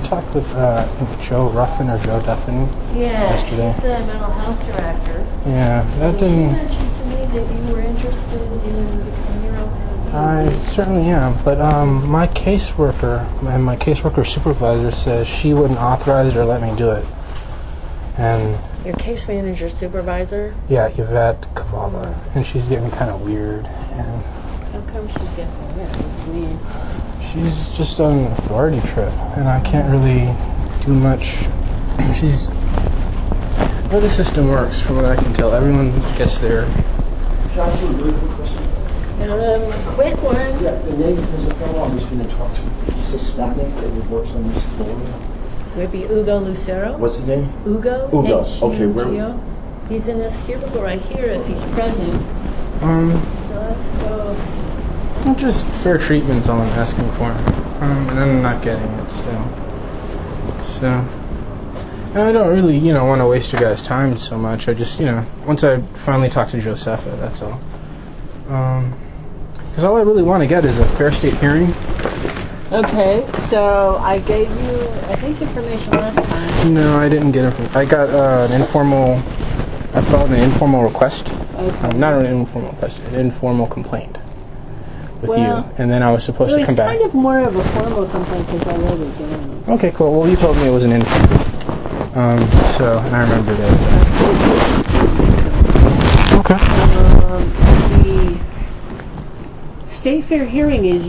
talked with Joe Ruffin or Joe Duffin yesterday. She's the mental health director. Yeah, that didn't... She mentioned to me that you were interested in becoming your own LD. I certainly am, but my caseworker and my caseworker supervisor says she wouldn't authorize it or let me do it. And your case manager supervisor? Yeah, Yvette Kavala, and she's getting kind of weird. And how come she's getting weird? What do you mean? She's just on an authority trip, and I can't really do much. Well, the system works, from what I can tell. Everyone gets there. Can I ask you a really quick question? Quick one. Yeah, the name, there's a fellow I was going to talk to. He's Hispanic that works on this floor. Would be Hugo Lucero. What's his name? Hugo. Hugo. H-U-G-O. Okay, where? He's in this cubicle right here if he's present. So let's go. Well, just fair treatment's all I'm asking for. And I'm not getting it still. So, and I don't really, want to waste your guys' time so much. I just, once I finally talk to Josepha, that's all. Because all I really want to get is a fair state hearing. Okay, so I gave you, I think, information last time. No, I didn't get information. I got I filed an informal request. Okay. Not an informal request, an informal complaint with you. And then I was supposed to come back. It was kind of more of a formal complaint because I wrote it down. Okay, cool. Well, you told me it was an informal. And I remember that. Okay. The state fair hearing is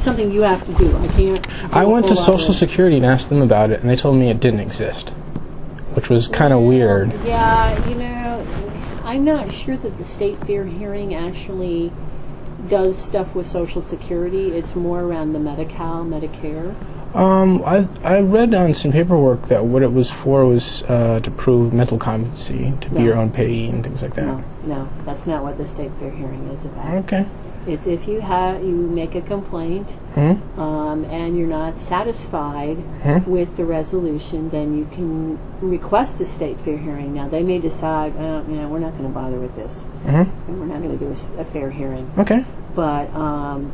something you have to do. I can't. I went to Social Security and asked them about it, and they told me it didn't exist, which was kind of weird. Yeah, I'm not sure that the state fair hearing actually does stuff with Social Security. It's more around the Medi-Cal, Medicare. I read on some paperwork that what it was for was to prove mental competency, to be your own payee and things like that. No, that's not what the state fair hearing is about. Okay. It's if you make a complaint and you're not satisfied with the resolution, then you can request a state fair hearing. Now, they may decide, we're not going to bother with this. And we're not going to do a fair hearing. Okay. But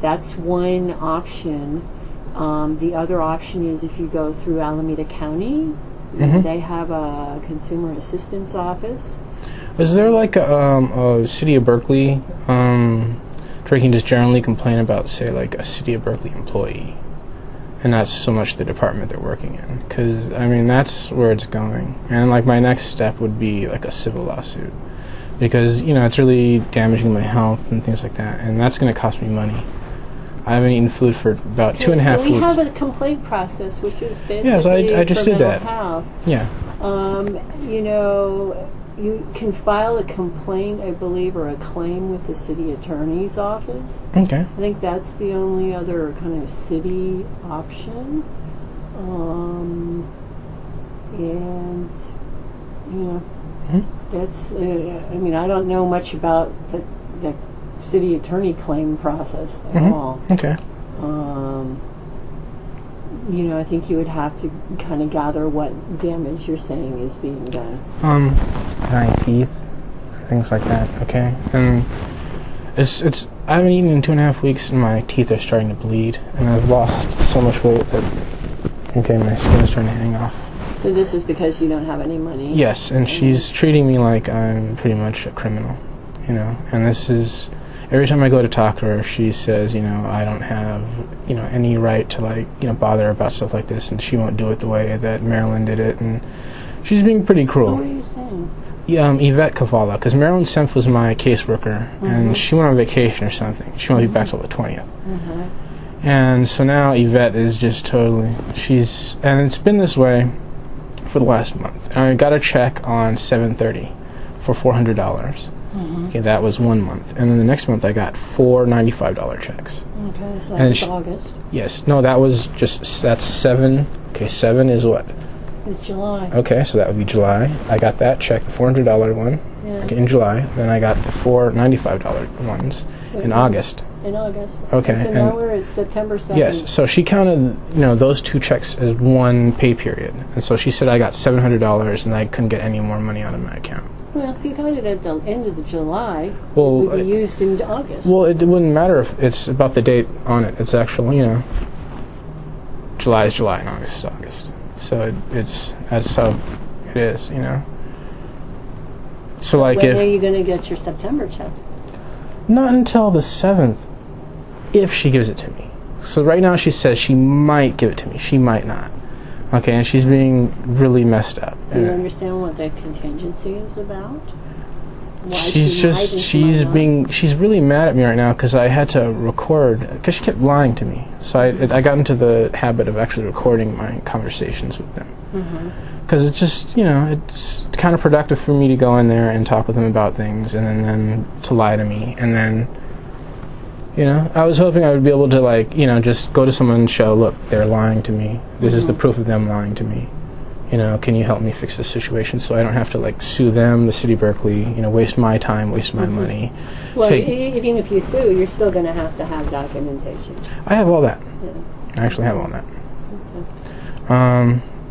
that's one option. The other option is if you go through Alameda County, they have a consumer assistance office. Is there like a City of Berkeley where you can just generally complain about, say, like a City of Berkeley employee, and not so much the department they're working in? Because, that's where it's going. And, my next step would be, a civil lawsuit. Because, it's really damaging my health and things like that, and that's going to cost me money. I haven't eaten food for about 2.5 weeks. We have a complaint process, which is basically I just did that. Health. Yeah. You can file a complaint, I believe, or a claim with the city attorney's office. Okay. I think that's the only other kind of city option. That's. I don't know much about the city attorney claim process at all. Okay. I think you would have to kind of gather what damage you're saying is being done. My teeth, things like that. Okay. And it's I haven't eaten in 2.5 weeks, and my teeth are starting to bleed, and I've lost so much weight that my skin is starting to hang off. So this is because you don't have any money? Yes, and she's treating me like I'm pretty much a criminal, and this is, every time I go to talk to her, she says, I don't have, any right to, bother about stuff like this, and she won't do it the way that Marilyn did it, and she's being pretty cruel. What are you saying? Yvette Kavala, because Marilyn Senf was my caseworker, and she went on vacation or something. She won't be back till the 20th. And so now Yvette is just totally, and it's been this way for the last month. I got a check on 7/30 for $400. Okay, that was 1 month. And then the next month I got 4 $95 checks. Okay, so that's August. Yes. No, that's 7. Okay, 7 is what? It's July. Okay, so that would be July. I got that check, the $400 one, in July. Then I got the 4 $95 ones in August. In August. Okay. So now we're at September 7th. Yes, so she counted, those 2 checks as one pay period. And so she said I got $700 and I couldn't get any more money out of my account. Well, if you got it at the end of July, it would be used in August. Well, it wouldn't matter if it's about the date on it. It's actually, July is July and August is August. So that's how it is, you know. So like when are you going to get your September check? Not until the 7th, if she gives it to me. So right now she says she might give it to me. She might not. Okay, and she's being really messed up. Do you understand what that contingency is about? Why she's really mad at me right now because I had to record, because she kept lying to me. So I got into the habit of actually recording my conversations with them. Because it's just, you know, it's counterproductive for me to go in there and talk with them about things and then to lie to me. And then, you know, I was hoping I would be able to, like, you know, just go to someone and show, look, they're lying to me. This is the proof of them lying to me. You know, can you help me fix this situation so I don't have to, like, sue them, the city of Berkeley, you know, waste my time, waste my money. Well, even if you sue, you're still going to have documentation. I have all that. Yeah. I actually have all that.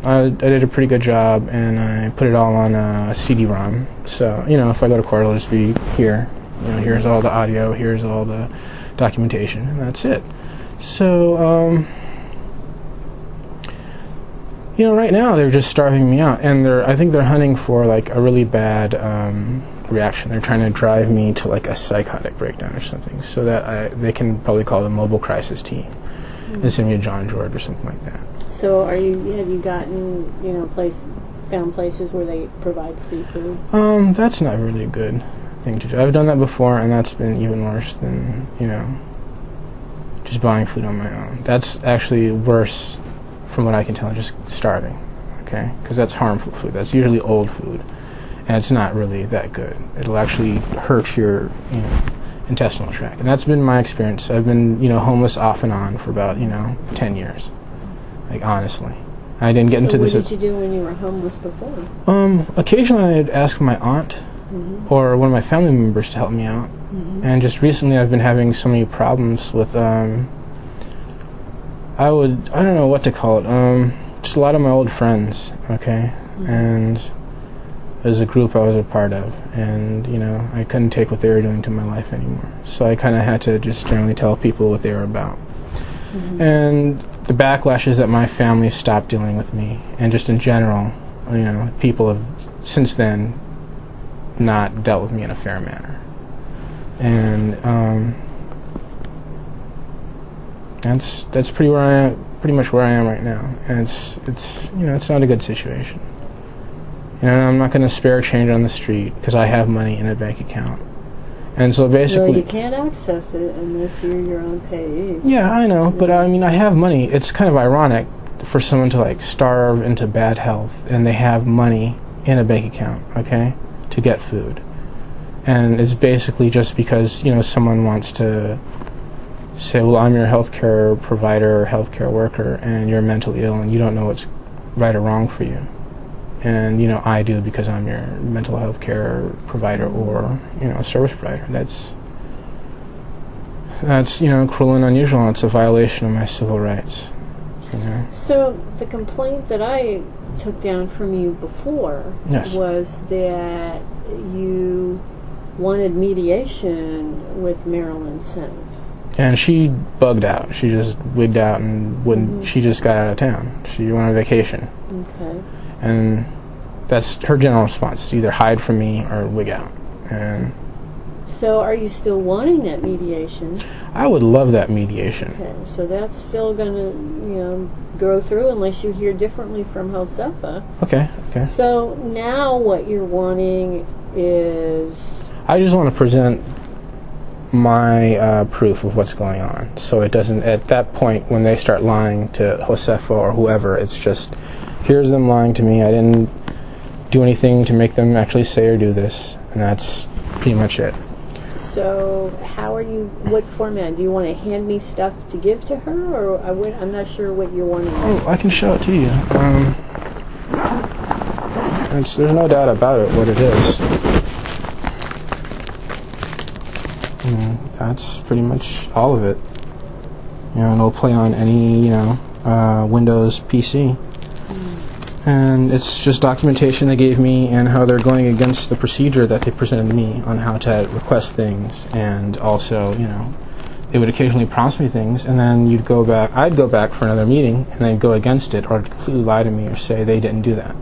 I did a pretty good job, and I put it all on a CD-ROM. So, you know, if I go to court, it'll just be here. You know, here's all the audio, here's all the documentation, and that's it. So, you know, right now they're just starving me out, and I think they're hunting for, like, a really bad reaction. They're trying to drive me to, like, a psychotic breakdown or something, so that they can probably call the mobile crisis team and send me to John George or something like that. So have you gotten, you know, found places where they provide free food? That's not really a good thing to do. I've done that before, and that's been even worse than, you know, just buying food on my own. That's actually worse, from what I can tell, just starving, okay? Because that's harmful food. That's usually old food, and it's not really that good. It'll actually hurt your, you know, intestinal tract. And that's been my experience. I've been, you know, homeless off and on for about, you know, 10 years. Like, honestly. I didn't get into this. So what did you do when you were homeless before? Occasionally I'd ask my aunt or one of my family members to help me out. And just recently I've been having so many problems with, I don't know what to call it, just a lot of my old friends, okay? And there's a group I was a part of, and, you know, I couldn't take what they were doing to my life anymore. So I kind of had to just generally tell people what they were about. And the backlash is that my family stopped dealing with me, and just in general, you know, people have since then not dealt with me in a fair manner. And that's pretty much where I am right now. And it's you know, it's not a good situation. You know, I'm not going to spare change on the street because I have money in a bank account. And so basically... Well, you can't access it unless you're your own payee. Yeah, I know, but I mean, I have money. It's kind of ironic for someone to, like, starve into bad health, and they have money in a bank account, okay, to get food. And it's basically just because, you know, someone wants to say, well, I'm your healthcare provider or healthcare worker, and you're mentally ill, and you don't know what's right or wrong for you. And, you know, I do because I'm your mental health care provider or, you know, service provider. That's, you know, cruel and unusual, and it's a violation of my civil rights. You know? So the complaint that I took down from you before was that you wanted mediation with Marilyn Sim. And she bugged out. She just wigged out and wouldn't. She just got out of town. She went on vacation. Okay. And that's her general response: is either hide from me or wig out. And so, are you still wanting that mediation? I would love that mediation. Okay, so that's still going to, you know, go through unless you hear differently from Josefa. Okay. So now, what you're wanting is, I just want to present my proof of what's going on, so it doesn't. At that point, when they start lying to Josefa or whoever, it's just, here's them lying to me. I didn't do anything to make them actually say or do this, and that's pretty much it. So what format? Do you want to hand me stuff to give to her, or I'm not sure what you're wanting. Oh, I can show it to you. There's no doubt about it what it is. That's pretty much all of it. You know, and it'll play on any, you know, Windows PC. And it's just documentation they gave me and how they're going against the procedure that they presented me on how to request things, and also, you know, they would occasionally promise me things, and then I'd go back for another meeting, and they'd go against it, or completely lie to me, or say they didn't do that.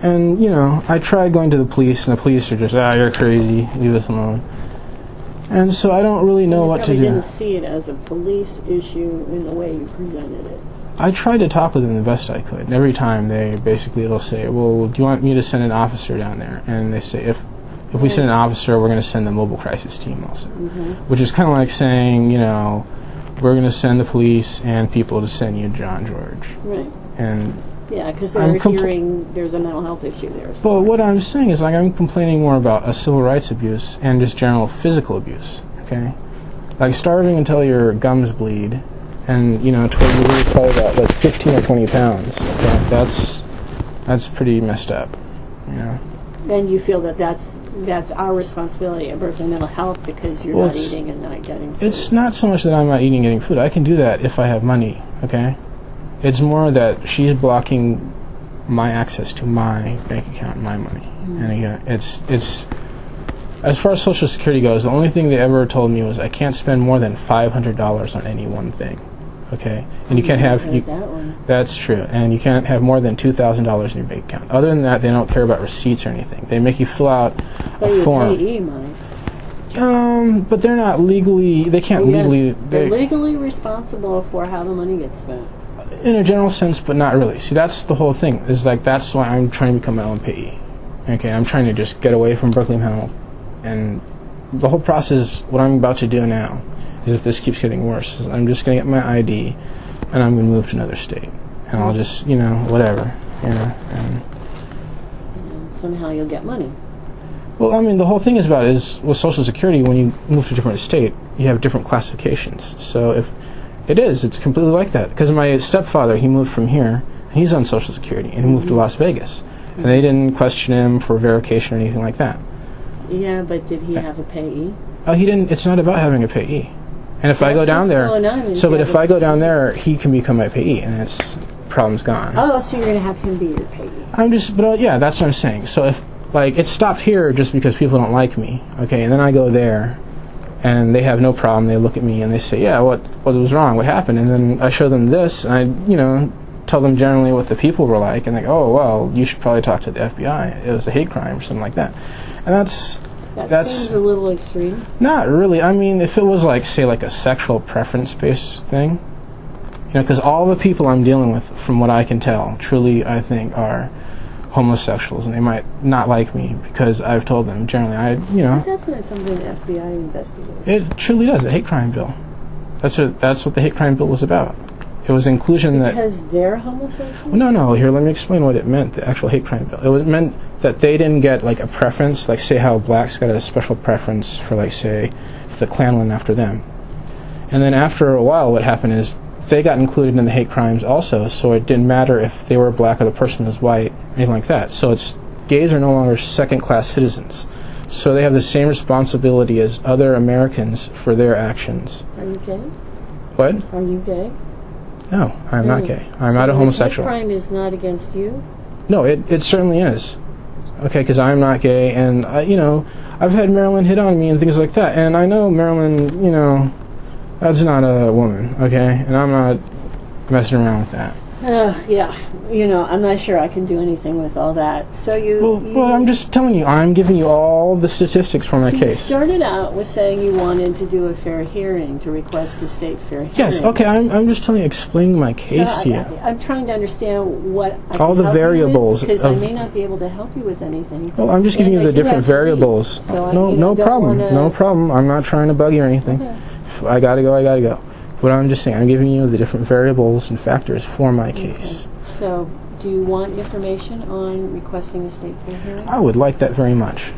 And, I tried going to the police, and the police are just, you're crazy, leave us alone. And so I don't really know what to do. You didn't see it as a police issue in the way you presented it. I tried to talk with them the best I could, and every time they'll say, well, do you want me to send an officer down there? And they say, if we send an officer, we're going to send the mobile crisis team also. Which is kind of like saying, we're going to send the police and people to send you John George. Right. And yeah, because they're hearing there's a mental health issue there. So. Well, what I'm saying is, I'm complaining more about a civil rights abuse and just general physical abuse, okay? Like starving until your gums bleed and, you really probably about like 15 or 20 pounds. Okay? That's pretty messed up, Then you feel that's our responsibility at Berkeley Mental Health because you're not eating and not getting food. It's not so much that I'm not eating and getting food. I can do that if I have money, okay? It's more that she's blocking my access to my bank account and my money. And again, it's as far as Social Security goes, the only thing they ever told me was I can't spend more than $500 on any one thing. Okay? And you can't have that's true. And you can't have more than $2,000 in your bank account. Other than that, they don't care about receipts or anything. They make you fill out a form. Payee money. But they're not legally. They can't legally. They're legally responsible for how the money gets spent. In a general sense, but not really. See, that's the whole thing. Is like that's why I'm trying to become my own payee. Okay, I'm trying to just get away from Berkeley Health, and the whole process. What I'm about to do now is, if this keeps getting worse, is I'm just going to get my ID, and I'm going to move to another state, and I'll just, whatever, and somehow you'll get money. Well, I mean, the whole thing is about is with Social Security. When you move to a different state, you have different classifications. So if it's completely like that. Because my stepfather, he moved from here, and he's on Social Security, and he moved to Las Vegas. And they didn't question him for verification or anything like that. Yeah, but did he have a payee? Oh, he didn't. It's not about having a payee. And if I go down there, but if I go down there, he can become my payee, and it's problem's gone. Oh, so you're going to have him be your payee. That's what I'm saying. So if, it stopped here just because people don't like me, okay, and then I go there, and they have no problem. They look at me and they say, yeah, what was wrong? What happened? And then I show them this, and I, tell them generally what the people were like, and they go, oh, well, you should probably talk to the FBI. It was a hate crime or something like that. And that seems a little extreme. Not really. I mean, if it was say a sexual preference-based thing, because all the people I'm dealing with, from what I can tell, truly, I think, are homosexuals, and they might not like me because I've told them generally. But that's not something the FBI investigates. It truly does. The hate crime bill. That's what the hate crime bill was about. It was inclusion because they're homosexual. No. Here, let me explain what it meant. The actual hate crime bill. It meant that they didn't get a preference, say how blacks got a special preference for say if the Klan went after them, and then after a while, what happened is they got included in the hate crimes also. So it didn't matter if they were black or the person was white, anything like that. So gays are no longer second-class citizens. So they have the same responsibility as other Americans for their actions. Are you gay? What? Are you gay? No, I'm not gay. I'm not a homosexual. The hate crime is not against you? No, it certainly is. Okay, because I'm not gay, and I've had Marilyn hit on me and things like that, and I know Marilyn, that's not a woman, okay, and I'm not messing around with that. Yeah, I'm not sure I can do anything with all that. So Well, I'm just telling you, I'm giving you all the statistics for my case. You started out with saying you wanted to do a fair hearing, to request a state fair hearing. Yes, okay, I'm just telling you, explaining my case to you. I'm trying to understand what I all can the variables. Because I may not be able to help you with anything. Well, I'm just giving you the different variables. So no problem. No problem. I'm not trying to bug you or anything. Okay. If I gotta go. But I'm just saying, I'm giving you the different variables and factors for my case. Okay. So, do you want information on requesting a state fair hearing? I would like that very much.